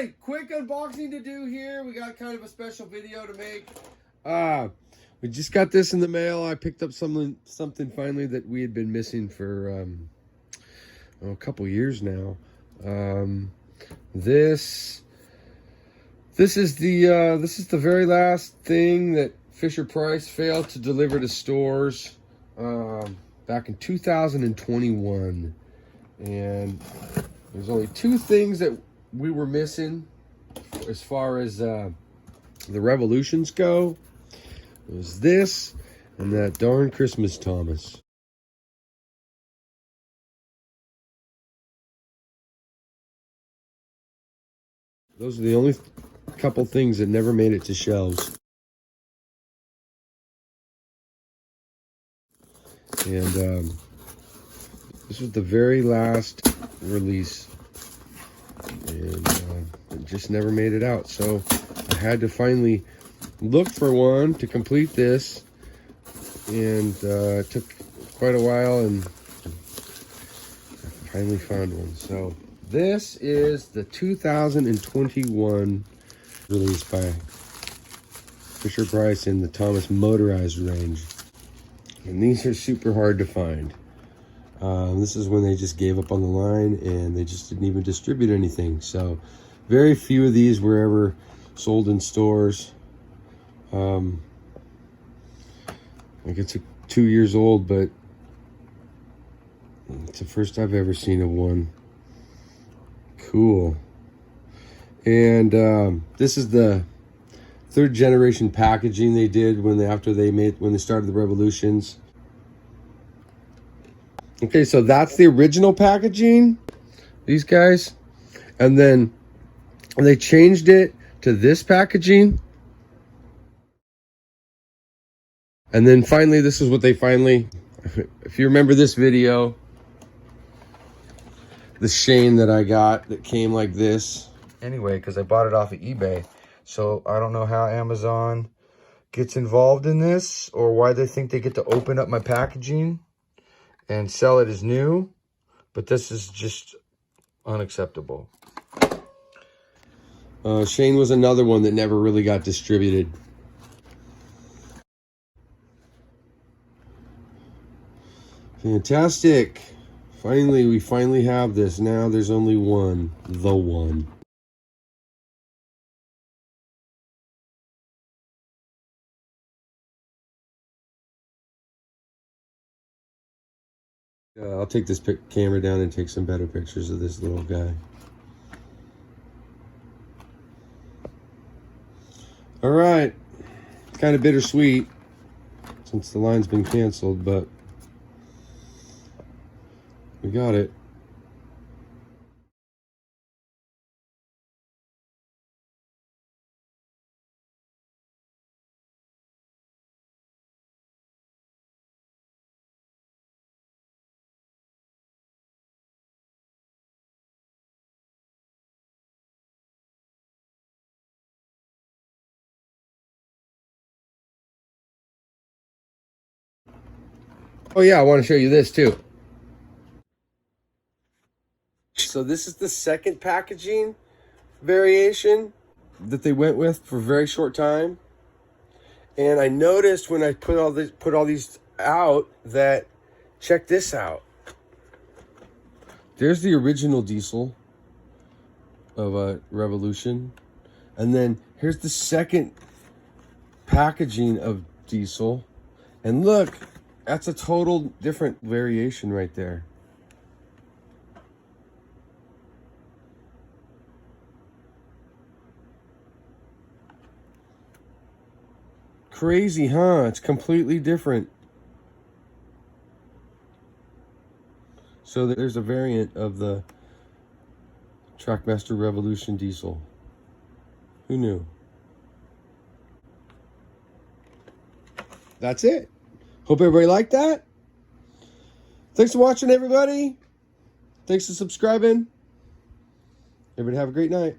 right, quick unboxing to do here. We got kind of a special video to make. We just got this in the mail. I picked up something finally that we had been missing for a couple years now. This is the very last thing that Fisher Price failed to deliver to stores back in 2021, and there's only two things that we were missing as far as the Revolutions go. It was this and that darn Christmas Thomas. Those are the only couple things that never made it to shelves. And this was the very last release, and it just never made it out. So I had to finally look for one to complete this, and it took quite a while, and I finally found one. So this is the 2021 release by Fisher Price in the Thomas Motorized range. And these are super hard to find. This is when they just gave up on the line and they just didn't even distribute anything. So very few of these were ever sold in stores. Like it's 2 years old, but it's the first I've ever seen of one. Cool. And this is the third generation packaging they did when they started the Revolutions. Okay, so that's the original packaging, these guys, and then they changed it to this packaging, and then finally this is what they finally, if you remember this video, the Shane that I got that came like this. Anyway, because I bought it off of eBay. So I don't know how Amazon gets involved in this, or why they think they get to open up my packaging and sell it as new, but this is just unacceptable. Shane was another one that never really got distributed. Fantastic. We finally have this. Now there's only one, the one. I'll take this camera down and take some better pictures of this little guy. All right, it's kind of bittersweet since the line's been canceled, but we got it. Oh yeah, I want to show you this too. So this is the second packaging variation that they went with for a very short time. And I noticed when I put all these out that, check this out. There's the original diesel of a Revolution. And then here's the second packaging of diesel. And look, that's a total different variation right there. Crazy, huh? It's completely different. So there's a variant of the Trackmaster Revolution diesel. Who knew? That's it. Hope everybody liked that. Thanks for watching, everybody. Thanks for subscribing. Everybody have a great night.